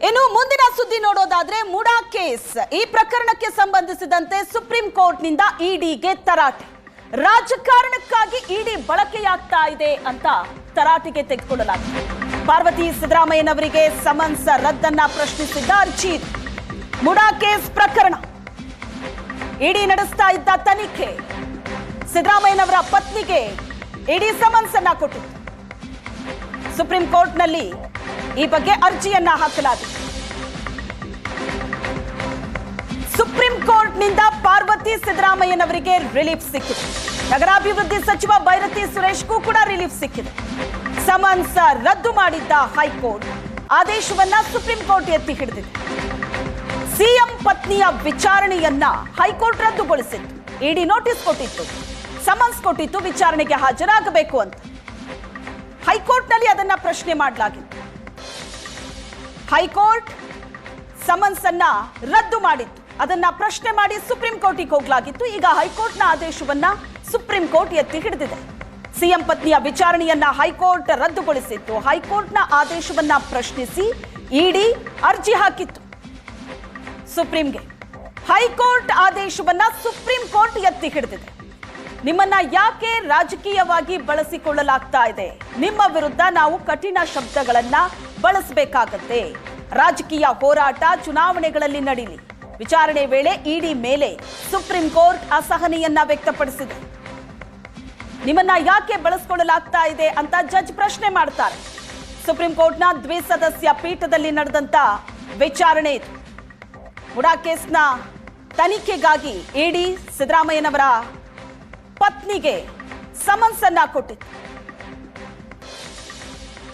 ಇನ್ನು ಮುಂದಿನ ಸುದ್ದಿ ನೋಡೋದಾದ್ರೆ ಮುಡಾ ಕೇಸ್ ಈ ಪ್ರಕರಣಕ್ಕೆ ಸಂಬಂಧಿಸಿದಂತೆ ಸುಪ್ರೀಂ ಕೋರ್ಟ್ ನಿಂದ ಇಡಿಗೆ ತರಾಟೆ. ರಾಜಕಾರಣಕ್ಕಾಗಿ ಇಡಿ ಬಳಕೆಯಾಗ್ತಾ ಇದೆ ಅಂತ ತರಾಟೆಗೆ ತೆಗೆದುಕೊಳ್ಳಲಾಗಿದೆ. ಪಾರ್ವತಿ ಸಿದ್ದರಾಮಯ್ಯನವರಿಗೆ ಸಮನ್ಸ್ ರದ್ದನ್ನ ಪ್ರಶ್ನಿಸಿದ್ದ ಅರ್ಜಿ. ಮುಡಾ ಕೇಸ್ ಪ್ರಕರಣ ಇಡಿ ನಡೆಸ್ತಾ ಇದ್ದ ತನಿಖೆ. ಸಿದ್ದರಾಮಯ್ಯನವರ ಪತ್ನಿಗೆ ಇಡಿ ಸಮನ್ಸ್ ಅನ್ನ ಕೊಟ್ಟಿತ್ತು. ಸುಪ್ರೀಂ ಕೋರ್ಟ್ನಲ್ಲಿ ಈ ಬಗ್ಗೆ ಅರ್ಜಿಯನ್ನ ಹಾಕಲಾಗಿದೆ. ಸುಪ್ರೀಂ ಕೋರ್ಟ್ನಿಂದ ಪಾರ್ವತಿ ಸಿದ್ದರಾಮಯ್ಯನವರಿಗೆ ರಿಲೀಫ್ ಸಿಕ್ಕಿದೆ. ನಗರಾಭಿವೃದ್ಧಿ ಸಚಿವ ಬೈರತಿ ಸುರೇಶ್ಗೂ ಕೂಡ ರಿಲೀಫ್ ಸಿಕ್ಕಿದೆ. ಸಮನ್ಸ್ ರದ್ದು ಮಾಡಿದ್ದ ಹೈಕೋರ್ಟ್ ಆದೇಶವನ್ನ ಸುಪ್ರೀಂ ಕೋರ್ಟ್ ಎತ್ತಿ ಹಿಡಿದಿದೆ. ಸಿಎಂ ಪತ್ನಿಯ ವಿಚಾರಣೆಯನ್ನ ಹೈಕೋರ್ಟ್ ರದ್ದುಗೊಳಿಸಿತ್ತು. ಇಡಿ ನೋಟಿಸ್ ಕೊಟ್ಟಿತ್ತು, ಸಮನ್ಸ್ ಕೊಟ್ಟಿತ್ತು, ವಿಚಾರಣೆಗೆ ಹಾಜರಾಗಬೇಕು ಅಂತ. ಹೈಕೋರ್ಟ್ನಲ್ಲಿ ಅದನ್ನ ಪ್ರಶ್ನೆ ಮಾಡಲಾಗಿತ್ತು. ಹೈಕೋರ್ಟ್ ಸಮನ್ಸ್ ಅನ್ನ ರದ್ದು ಮಾಡಿತ್ತು. ಅದನ್ನ ಪ್ರಶ್ನೆ ಮಾಡಿ ಸುಪ್ರೀಂ ಕೋರ್ಟಿಗೆ ಹೋಗಲಾಗಿತ್ತು. ಈಗ ಹೈಕೋರ್ಟ್ನ ಆದೇಶವನ್ನ ಸುಪ್ರೀಂ ಕೋರ್ಟ್ ಎತ್ತಿ ಹಿಡಿದಿದೆ. ಸಿಎಂ ಪತ್ನಿಯ ವಿಚಾರಣೆಯನ್ನ ಹೈಕೋರ್ಟ್ ರದ್ದುಗೊಳಿಸಿತ್ತು. ಹೈಕೋರ್ಟ್ನ ಆದೇಶವನ್ನ ಪ್ರಶ್ನಿಸಿ ಇಡಿ ಅರ್ಜಿ ಹಾಕಿತ್ತು ಸುಪ್ರೀಂಗೆ. ಹೈಕೋರ್ಟ್ ಆದೇಶವನ್ನ ಸುಪ್ರೀಂ ಕೋರ್ಟ್ ಎತ್ತಿ ಹಿಡಿದಿದೆ. ನಿಮ್ಮನ್ನ ಯಾಕೆ ರಾಜಕೀಯವಾಗಿ ಬಳಸಿಕೊಳ್ಳಲಾಗ್ತಾ ಇದೆ? ನಿಮ್ಮ ವಿರುದ್ಧ ನಾವು ಕಠಿಣ ಶಬ್ದಗಳನ್ನ ಬಳಸಬೇಕಾಗತ್ತೆ. ರಾಜಕೀಯ ಹೋರಾಟ ಚುನಾವಣೆಗಳಲ್ಲಿ ನಡೀಲಿ. ವಿಚಾರಣೆ ವೇಳೆ ಇಡಿ ಮೇಲೆ ಸುಪ್ರೀಂ ಕೋರ್ಟ್ ಅಸಹನೆಯನ್ನ ವ್ಯಕ್ತಪಡಿಸಿದೆ. ನಿಮ್ಮನ್ನ ಯಾಕೆ ಬಳಸಿಕೊಳ್ಳಲಾಗ್ತಾ ಇದೆ ಅಂತ ಜಡ್ಜ್ ಪ್ರಶ್ನೆ ಮಾಡ್ತಾರೆ. ಸುಪ್ರೀಂ ಕೋರ್ಟ್ನ ದ್ವಿಸದಸ್ಯ ಪೀಠದಲ್ಲಿ ನಡೆದಂತ ವಿಚಾರಣೆ ಇದು. ಮುಡಾ ಕೇಸ್ನ ತನಿಖೆಗಾಗಿ ಇಡಿ ಸಿದ್ದರಾಮಯ್ಯನವರ ಪತ್ನಿಗೆ ಸಮನ್ಸ್ ಅನ್ನ ಕೊಟ್ಟಿತ್ತು.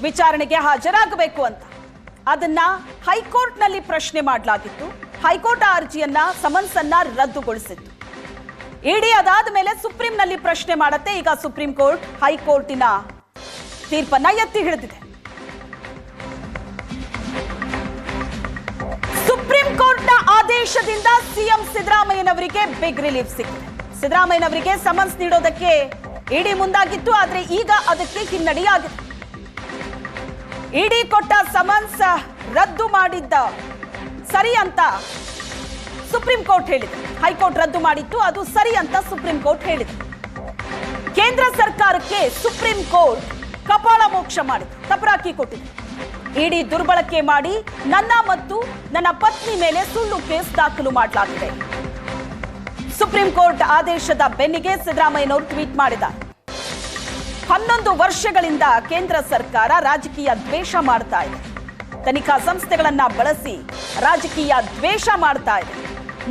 ವಿಚಾರಣೆಗೆ ಹಾಜರಾಗಬೇಕು ಅಂತ ಅದನ್ನ ಹೈಕೋರ್ಟ್ನಲ್ಲಿ ಪ್ರಶ್ನೆ ಮಾಡಲಾಗಿತ್ತು. ಹೈಕೋರ್ಟ್ ಅರ್ಜಿಯನ್ನ ಸಮನ್ಸ್ ಅನ್ನ ರದ್ದುಗೊಳಿಸಿತ್ತು. ಇಡಿ ಅದಾದ ಮೇಲೆ ಸುಪ್ರೀಂನಲ್ಲಿ ಪ್ರಶ್ನೆ ಮಾಡುತ್ತೆ. ಈಗ ಸುಪ್ರೀಂ ಕೋರ್ಟ್ ಹೈಕೋರ್ಟಿನ ತೀರ್ಪನ್ನ ಎತ್ತಿ ಹಿಡಿದಿದೆ. ಸುಪ್ರೀಂ ಕೋರ್ಟ್ನ ಆದೇಶದಿಂದ ಸಿಎಂ ಸಿದ್ದರಾಮಯ್ಯನವರಿಗೆ ಬಿಗ್ ರಿಲೀಫ್ ಸಿಕ್ಕಿದೆ. ಸಿದ್ದರಾಮಯ್ಯನವರಿಗೆ ಸಮನ್ಸ್ ನೀಡೋದಕ್ಕೆ ಇಡಿ ಮುಂದಾಗಿತ್ತು, ಆದ್ರೆ ಈಗ ಅದಕ್ಕೆ ಹಿನ್ನಡೆಯಾಗಿದೆ. ಇಡಿ ಕೊಟ್ಟ ಸಮನ್ಸ್ ರದ್ದು ಮಾಡಿದ್ದ ಸರಿ ಅಂತ ಸುಪ್ರೀಂ ಕೋರ್ಟ್ ಹೇಳಿದೆ. ಹೈಕೋರ್ಟ್ ರದ್ದು ಮಾಡಿತ್ತು, ಅದು ಸರಿ ಅಂತ ಸುಪ್ರೀಂ ಕೋರ್ಟ್ ಹೇಳಿದೆ. ಕೇಂದ್ರ ಸರ್ಕಾರಕ್ಕೆ ಸುಪ್ರೀಂ ಕೋರ್ಟ್ ಕಪಾಳ ಮೋಕ್ಷ ಮಾಡಿದೆ, ತಪರಾಕಿ ಕೊಟ್ಟಿದೆ. ಇಡಿ ದುರ್ಬಳಕೆ ಮಾಡಿ ನನ್ನ ಮತ್ತು ನನ್ನ ಪತ್ನಿ ಮೇಲೆ ಸುಳ್ಳು ಕೇಸ್ ದಾಖಲು ಮಾಡಲಾಗಿದೆ. ಸುಪ್ರೀಂ ಕೋರ್ಟ್ ಆದೇಶದ ಬೆನ್ನಿಗೆ ಸಿದ್ದರಾಮಯ್ಯನವರು ಟ್ವೀಟ್ ಮಾಡಿದ್ದಾರೆ. 11 ವರ್ಷಗಳಿಂದ ಕೇಂದ್ರ ಸರ್ಕಾರ ರಾಜಕೀಯ ದ್ವೇಷ ಮಾಡ್ತಾ ಇದೆ. ತನಿಖಾ ಸಂಸ್ಥೆಗಳನ್ನ ಬಳಸಿ ರಾಜಕೀಯ ದ್ವೇಷ ಮಾಡ್ತಾ ಇದೆ.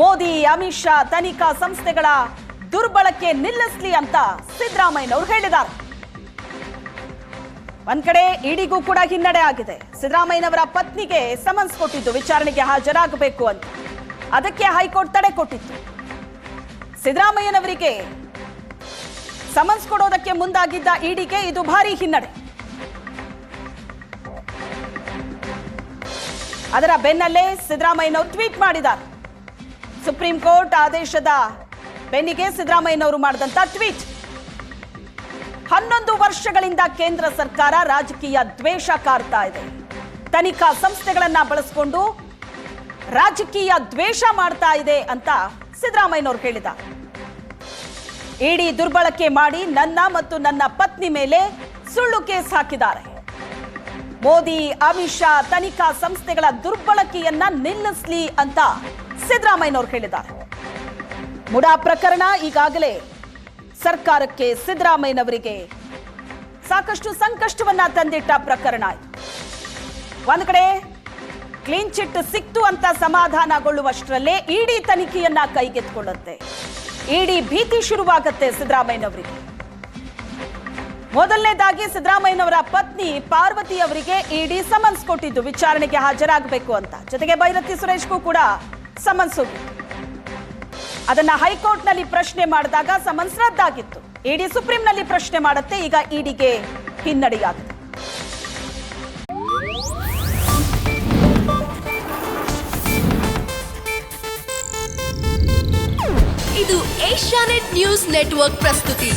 ಮೋದಿ, ಅಮಿತ್ ಶಾ ತನಿಖಾ ಸಂಸ್ಥೆಗಳ ದುರ್ಬಳಕೆ ನಿಲ್ಲಿಸಲಿ ಅಂತ ಸಿದ್ದರಾಮಯ್ಯನವರು ಹೇಳಿದ್ದಾರೆ. ಒಂದ್ ಕಡೆ ಇಡಿಗೂ ಕೂಡ ಹಿನ್ನಡೆ ಆಗಿದೆ. ಸಿದ್ದರಾಮಯ್ಯನವರ ಪತ್ನಿಗೆ ಸಮನ್ಸ್ ಕೊಟ್ಟಿದ್ದು ವಿಚಾರಣೆಗೆ ಹಾಜರಾಗಬೇಕು ಅಂತ. ಅದಕ್ಕೆ ಹೈಕೋರ್ಟ್ ತಡೆ ಕೊಟ್ಟಿತ್ತು. ಸಿದ್ದರಾಮಯ್ಯನವರಿಗೆ ಸಮನ್ಸ್ ಕೊಡೋದಕ್ಕೆ ಮುಂದಾಗಿದ್ದ ಇಡಿಗೆ ಇದು ಭಾರಿ ಹಿನ್ನಡೆ. ಅದರ ಬೆನ್ನಲ್ಲೇ ಸಿದ್ದರಾಮಯ್ಯನವರು ಟ್ವೀಟ್ ಮಾಡಿದ್ದಾರೆ. ಸುಪ್ರೀಂ ಕೋರ್ಟ್ ಆದೇಶದ ಬೆನ್ನಿಗೆ ಸಿದ್ದರಾಮಯ್ಯನವರು ಮಾಡಿದಂತ ಟ್ವೀಟ್. 11 ವರ್ಷಗಳಿಂದ ಕೇಂದ್ರ ಸರ್ಕಾರ ರಾಜಕೀಯ ದ್ವೇಷ ಕಾರ್ತಾ ಇದೆ. ತನಿಖಾ ಸಂಸ್ಥೆಗಳನ್ನ ಬಳಸಿಕೊಂಡು ರಾಜಕೀಯ ದ್ವೇಷ ಮಾಡ್ತಾ ಇದೆ ಅಂತ ಸಿದ್ದರಾಮಯ್ಯನವರು ಹೇಳಿದ್ದಾರೆ. ಇಡಿ ದುರ್ಬಳಕೆ ಮಾಡಿ ನನ್ನ ಮತ್ತು ನನ್ನ ಪತ್ನಿ ಮೇಲೆ ಸುಳ್ಳು ಕೇಸ್ ಹಾಕಿದ್ದಾರೆ. ಮೋದಿ, ಅಮಿತ್ ಶಾ ತನಿಖಾ ಸಂಸ್ಥೆಗಳ ದುರ್ಬಳಕೆಯನ್ನ ನಿಲ್ಲಿಸಲಿ ಅಂತ ಸಿದ್ದರಾಮಯ್ಯನವರು ಹೇಳಿದ್ದಾರೆ. ಮುಡಾ ಪ್ರಕರಣ ಈಗಾಗಲೇ ಸರ್ಕಾರಕ್ಕೆ, ಸಿದ್ದರಾಮಯ್ಯನವರಿಗೆ ಸಾಕಷ್ಟು ಸಂಕಷ್ಟವನ್ನ ತಂದಿಟ್ಟ ಪ್ರಕರಣ ಇದು. ಒಂದ್ ಕಡೆ ಕ್ಲೀನ್ ಚಿಟ್ ಸಿಕ್ತು ಅಂತ ಸಮಾಧಾನಗೊಳ್ಳುವಷ್ಟರಲ್ಲೇ ಇಡಿ ತನಿಖೆಯನ್ನ ಕೈಗೆತ್ತಿಕೊಳ್ಳುತ್ತೆ. ಇಡಿ ಭೀತಿ ಶುರುವಾಗುತ್ತೆ ಸಿದ್ದರಾಮಯ್ಯನವರಿಗೆ. ಮೊದಲನೇದಾಗಿ ಸಿದ್ದರಾಮಯ್ಯನವರ ಪತ್ನಿ ಪಾರ್ವತಿ ಅವರಿಗೆ ಇಡಿ ಸಮನ್ಸ್ ಕೊಟ್ಟಿದ್ದು ವಿಚಾರಣೆಗೆ ಹಾಜರಾಗಬೇಕು ಅಂತ. ಜೊತೆಗೆ ಬೈರತಿ ಸುರೇಶ್ಗೂ ಕೂಡ ಸಮನ್ಸ್ ಹೋಗಿತ್ತು. ಅದನ್ನ ಹೈಕೋರ್ಟ್ನಲ್ಲಿ ಪ್ರಶ್ನೆ ಮಾಡಿದಾಗ ಸಮನ್ಸ್ ರದ್ದಾಗಿತ್ತು. ಇಡಿ ಸುಪ್ರೀಂನಲ್ಲಿ ಪ್ರಶ್ನೆ ಮಾಡುತ್ತೆ. ಈಗ ಇಡಿಗೆ ಹಿನ್ನಡೆಯಾಗಿದೆ. ಇದು ಏಷ್ಯಾನೆಟ್ ನ್ಯೂಸ್ ನೆಟ್ವರ್ಕ್ ಪ್ರಸ್ತುತಿ.